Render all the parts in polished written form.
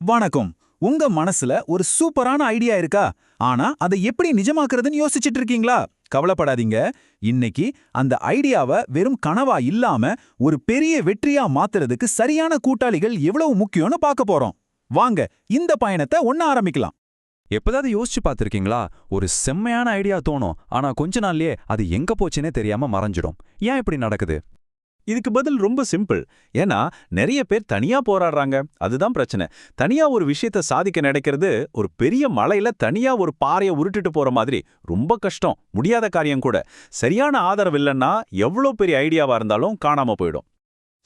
வணக்கம். உங்க மனசுல ஒரு சூப்பரான ஐடியா இருக்கா? ஆனா அதை எப்படி நிஜமாக்குறதுன்னு யோசிச்சுட்டு இருக்கீங்களா? கவலைப்படாதீங்க. இன்னைக்கு அந்த ஐடியாவை வெறும் கனவா இல்லாம ஒரு பெரிய வெற்றியா மாத்துறதுக்கு சரியான கூட்டாளிகள் எவ்வளவு முக்கியம்னு பார்க்க போறோம். வாங்க இந்த பயணத்தை ஒண்ணா ஆரம்பிக்கலாம். எப்போதாவது யோசிச்சு பார்த்திருக்கீங்களா? ஒரு செம்மையான ஐடியா தோணும், ஆனா கொஞ்ச நாள்லயே அது எங்க போச்சுன்னே தெரியாம மறைஞ்சிடும். ஏன் இப்படி நடக்குது? இதுக்கு பதில் ரொம்ப சிம்பிள். ஏன்னா நிறைய பேர் தனியா போராடுறாங்க. அதுதான் பிரச்சனை. தனியா ஒரு விஷயத்த சாதிக்க நினைக்கிறது ஒரு பெரிய மலையில தனியா ஒரு பாறையை உருட்டிட்டு போற மாதிரி ரொம்ப கஷ்டம், முடியாத காரியம் கூட. சரியான ஆதரவு இல்லைன்னா எவ்வளோ பெரிய ஐடியாவா இருந்தாலும் காணாம போயிடும்.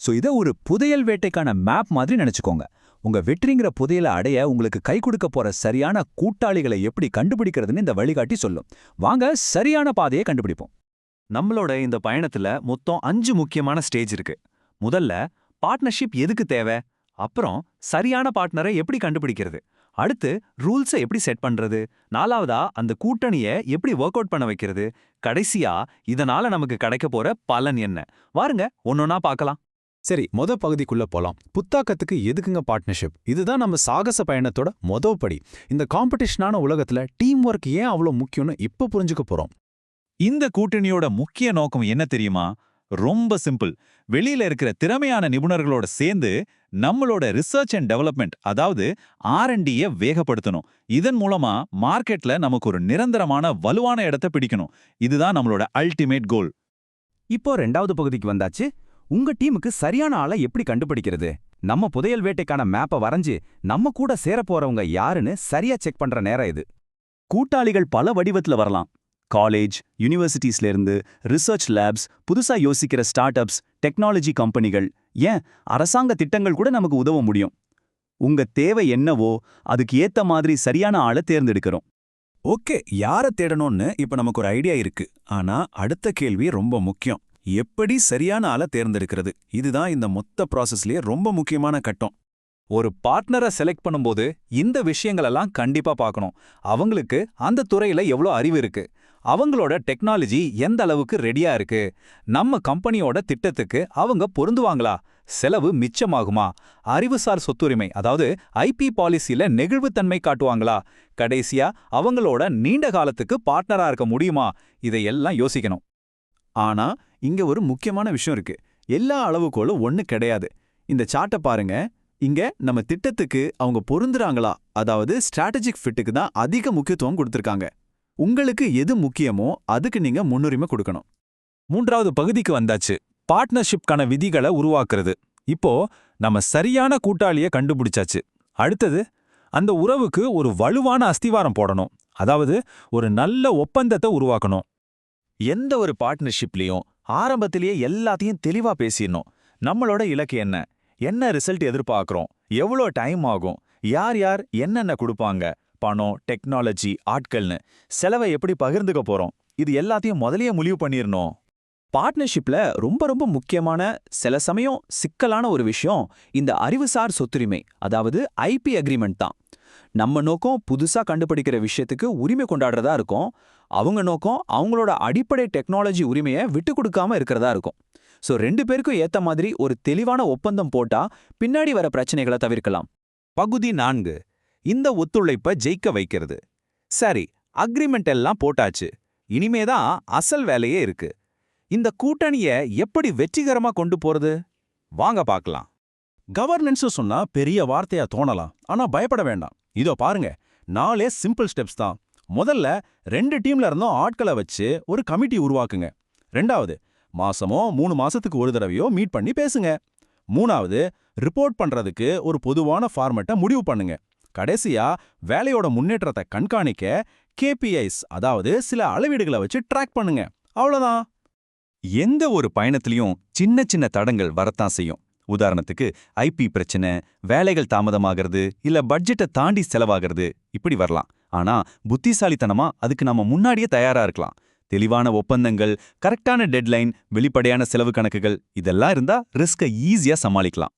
இதை ஒரு புதையல் வேட்டைக்கான மேப் மாதிரி நினைச்சுக்கோங்க. உங்க வெற்றிங்கிற புதையலை அடைய உங்களுக்கு கை கொடுக்க போற சரியான கூட்டாளிகளை எப்படி கண்டுபிடிக்கிறதுன்னு இந்த வழிகாட்டி சொல்லும். வாங்க சரியான பாதையை கண்டுபிடிப்போம். நம்மளோட இந்த பயணத்துல மொத்தம் 5 முக்கியமான ஸ்டேஜ் இருக்கு. முதல்ல பார்ட்னர்ஷிப் எதுக்கு தேவை, அப்புறம் சரியான பார்ட்னரை எப்படி கண்டுபிடிக்கிறது, அடுத்து ரூல்ஸை எப்படி செட் பண்றது, நாலாவதா அந்த கூட்டணியை எப்படி ஒர்க் அவுட் பண்ண வைக்கிறது, கடைசியா இதனால நமக்கு கிடைக்க போற பலன் என்ன. வாருங்க ஒன்னொன்னா பார்க்கலாம். சரி, பகுதிக்குள்ள போலாம். புத்தாக்கத்துக்கு எதுக்குங்க பார்ட்னர்ஷிப்? இதுதான் நம்ம சாகச பயணத்தோட படி. இந்த காம்படிஷனான உலகத்துல டீம் ஒர்க் ஏன் அவ்வளோ முக்கியம்னு இப்ப புரிஞ்சுக்க போறோம். இந்த கூட்டணியோட முக்கிய நோக்கம் என்ன தெரியுமா? ரொம்ப சிம்பிள். வெளியில இருக்கிற திறமையான நிபுணர்களோட சேர்ந்து நம்மளோட ரிசர்ச் அண்ட் டெவலப்மெண்ட், அதாவது R&Dயை வேகப்படுத்தணும். இதன் மூலமா மார்க்கெட்ல நமக்கு ஒரு நிரந்தரமான வலுவான இடத்தை பிடிக்கணும். இதுதான் நம்மளோட அல்டிமேட் கோல். இப்போ 2வது பகுதிக்கு வந்தாச்சு. உங்க டீமுக்கு சரியான ஆளை எப்படி கண்டுபிடிக்கிறது? நம்ம புதையல் வேட்டைக்கான மேப்பை வரைஞ்சு நம்ம கூட சேரப்போறவங்க யாருன்னு சரியா செக் பண்ற நேரம் இது. கூட்டாளிகள் பல வடிவத்துல வரலாம். காலேஜ், யூனிவர்சிட்டிஸ்ல இருந்து, ரிசர்ச் லேப்ஸ், புதுசா யோசிக்கிற ஸ்டார்ட் அப்ஸ், டெக்னாலஜி கம்பெனிகள், ஏன் அரசாங்க திட்டங்கள் கூட நமக்கு உதவ முடியும். உங்க தேவை என்னவோ அதுக்கு ஏத்த மாதிரி சரியான ஆளை தேர்ந்தெடுக்கிறோம். ஓகே, யாரை தேடணும்னு இப்ப நமக்கு ஒரு ஐடியா இருக்கு. ஆனா அடுத்த கேள்வி ரொம்ப முக்கியம். எப்படி சரியான ஆளை தேர்ந்தெடுக்கிறது? இதுதான் இந்த மொத்த ப்ராசஸ்லயே ரொம்ப முக்கியமான கட்டம். ஒரு பார்ட்னரை செலக்ட் பண்ணும்போது இந்த விஷயங்களெல்லாம் கண்டிப்பா பார்க்கணும். அவங்களுக்கு அந்த துறையில எவ்வளோ அறிவு இருக்கு, அவங்களோட டெக்னாலஜி எந்த அளவுக்கு ரெடியா இருக்கு, நம்ம கம்பெனியோட திட்டத்துக்கு அவங்க பொருந்துவாங்களா, செலவு மிச்சமாகுமா, அறிவுசார் சொத்துரிமை அதாவது IP பாலிசியில நெகிழ்வுத்தன்மை காட்டுவாங்களா, கடைசியா அவங்களோட நீண்ட காலத்துக்கு பார்ட்னரா இருக்க முடியுமா, இதையெல்லாம் யோசிக்கணும். ஆனா இங்க ஒரு முக்கியமான விஷயம் இருக்கு. எல்லா அளவுகோலும் ஒண்ணு கிடையாது. இந்த சார்ட்டை பாருங்க. இங்க நம்ம திட்டத்துக்கு அவங்க பொருந்துறாங்களா, அதாவது ஸ்ட்ராட்டஜிக் ஃபிட்டுக்கு தான் அதிக முக்கியத்துவம் கொடுத்திருக்காங்க. உங்களுக்கு எது முக்கியமோ அதுக்கு நீங்க முன்னுரிமை கொடுக்கணும். 3வது பகுதிக்கு வந்தாச்சு. பார்ட்னர்ஷிப்கான விதிகளை உருவாக்குறது. இப்போ நம்ம சரியான கூட்டாளியை கண்டுபிடிச்சாச்சு. அடுத்தது அந்த உறவுக்கு ஒரு வலுவான அஸ்திவாரம் போடணும். அதாவது ஒரு நல்ல ஒப்பந்தத்தை உருவாக்கணும். எந்த ஒரு பார்ட்னர்ஷிப்லயும் ஆரம்பத்திலேயே எல்லாத்தையும் தெளிவா பேசிடணும். நம்மளோட இலக்கு என்ன, என்ன ரிசல்ட் எதிர்பார்க்கிறோம், எவ்வளோ டைம் ஆகும், யார் யார் என்னென்ன கொடுப்பாங்க, பணம், டெக்னாலஜி, ஆட்கள்னு, செலவை எப்படி பகிர்ந்துக்க போறோம், இது எல்லாத்தையும் முதலையே முடிவு பண்ணிடணும். பார்ட்னர்ஷிப்ல ரொம்ப ரொம்ப முக்கியமான, சில சமயம் சிக்கலான ஒரு விஷயம் இந்த அறிவுசார் சொத்துரிமை, அதாவது IP அக்ரிமெண்ட் தான். நம்ம நோக்கம் புதுசா கண்டுபிடிக்கிற விஷயத்துக்கு உரிமை கொண்டாடுறதா இருக்கும். அவங்க நோக்கம் அவங்களோட அடிப்படை டெக்னாலஜி உரிமையை விட்டு கொடுக்காம இருக்கிறதா இருக்கும். 2 பேருக்கும் ஏத்த மாதிரி ஒரு தெளிவான ஒப்பந்தம் போட்டா பின்னாடி வர பிரச்சனைகளை தவிர்க்கலாம். பகுதி 4. இந்த ஒத்துழைப்பை ஜெயிக்க வைக்கிறது. சரி, அக்ரிமெண்ட் எல்லாம் போட்டாச்சு. இனிமேதான் அசல் வேலையே இருக்கு. இந்த கூட்டணியை எப்படி வெற்றிகரமா கொண்டு போறது? வாங்க பார்க்கலாம். கவர்னன்ஸ் சொன்னா பெரிய வார்த்தையா தோணலாம். ஆனா பயப்பட வேண்டாம். இதோ பாருங்க, 4 சிம்பிள் ஸ்டெப்ஸ் தான். முதல்ல 2 டீம்ல இருந்தும் ஆட்களை வச்சு ஒரு கமிட்டி உருவாக்குங்க. 2வது, மாசமோ 3 மாசத்துக்கு ஒரு தடவையோ மீட் பண்ணி பேசுங்க. 3வது, ரிப்போர்ட் பண்றதுக்கு ஒரு பொதுவான ஃபார்மேட்டை முடிவு பண்ணுங்க. கடைசியா வேலையோட முன்னேற்றத்தை கண்காணிக்க KPIs, அதாவது சில அளவீடுகளை வச்சு ட்ராக் பண்ணுங்க. அவ்வளவுதான். எந்த ஒரு பயணத்திலையும் சின்ன சின்ன தடங்கள் வரத்தான் செய்யும். உதாரணத்துக்கு IP பிரச்சனை, வேலைகள் தாமதமாகிறது, இல்ல பட்ஜெட்டை தாண்டி செலவாகிறது, இப்படி வரலாம். ஆனா புத்திசாலித்தனமா அதுக்கு நாம முன்னாடியே தயாரா இருக்கலாம். தெளிவான ஒப்பந்தங்கள், கரெக்டான டெட்லைன், வெளிப்படையான செலவு கணக்குகள், இதெல்லாம் இருந்தா ரிஸ்கை ஈஸியா சமாளிக்கலாம்.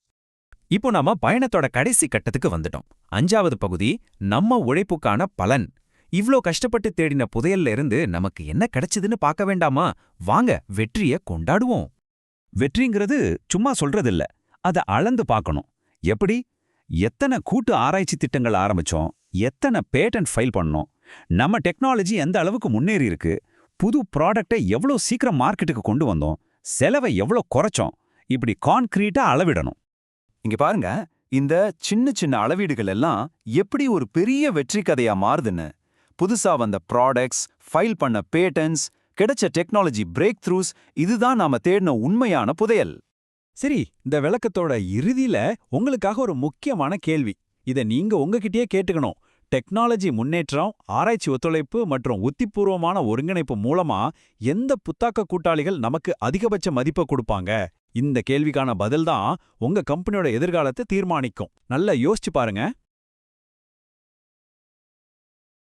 இப்போ நாம பயணத்தோட கடைசி கட்டத்துக்கு வந்துட்டோம். 5வது பகுதி நம்ம உழைப்புக்கான பலன். இவ்ளோ கஷ்டப்பட்டு தேடின புதையல்ல இருந்து நமக்கு என்ன கிடைச்சதுன்னு பார்க்க வேண்டாமா? வாங்க வெற்றியை கொண்டாடுவோம். வெற்றிங்கிறது சும்மா சொல்றதில்ல, அதை அளந்து பார்க்கணும். எப்படி? எத்தனை கூட்டு ஆராய்ச்சி திட்டங்கள் ஆரம்பிச்சோம், எத்தனை பேட்டன்ட் ஃபைல் பண்ணோம், நம்ம டெக்னாலஜி எந்த அளவுக்கு முன்னேறி இருக்கு, புது ப்ராடக்டை எவ்வளோ சீக்கிரம் மார்க்கெட்டுக்கு கொண்டு வந்தோம், செலவை எவ்வளோ குறைச்சோம், இப்படி கான்கிரீட்டா அளவிடணும். இங்க பாருங்க, இந்த சின்ன சின்ன அளவீடுகள் எல்லாம் எப்படி ஒரு பெரிய வெற்றி கதையா மாறுதுன்னு. புதுசா வந்த ப்ராடக்ட்ஸ், ஃபைல் பண்ண பேட்டன்ட்ஸ், கிடைச்ச டெக்னாலஜி பிரேக் த்ரூஸ், இதுதான் நாம தேடின உண்மையான புதையல். சரி, இந்த விளக்கத்தோட இறுதியில உங்களுக்காக ஒரு முக்கியமான கேள்வி. இத நீங்க உங்ககிட்டயே கேட்டுக்கணும். டெக்னாலஜி முன்னேற்றம், ஆராய்ச்சி ஒத்துழைப்பு மற்றும் உத்திப்பூர்வமான ஒருங்கிணைப்பு மூலமா எந்த புத்தாக்க கூட்டாளிகள் நமக்கு அதிகபட்ச மதிப்பை கொடுப்பாங்க? இந்த கேள்விக்கான பதில்தான் உங்க கம்பெனியோட எதிர்காலத்தை தீர்மானிக்கும். நல்லா யோசிச்சு பாருங்க.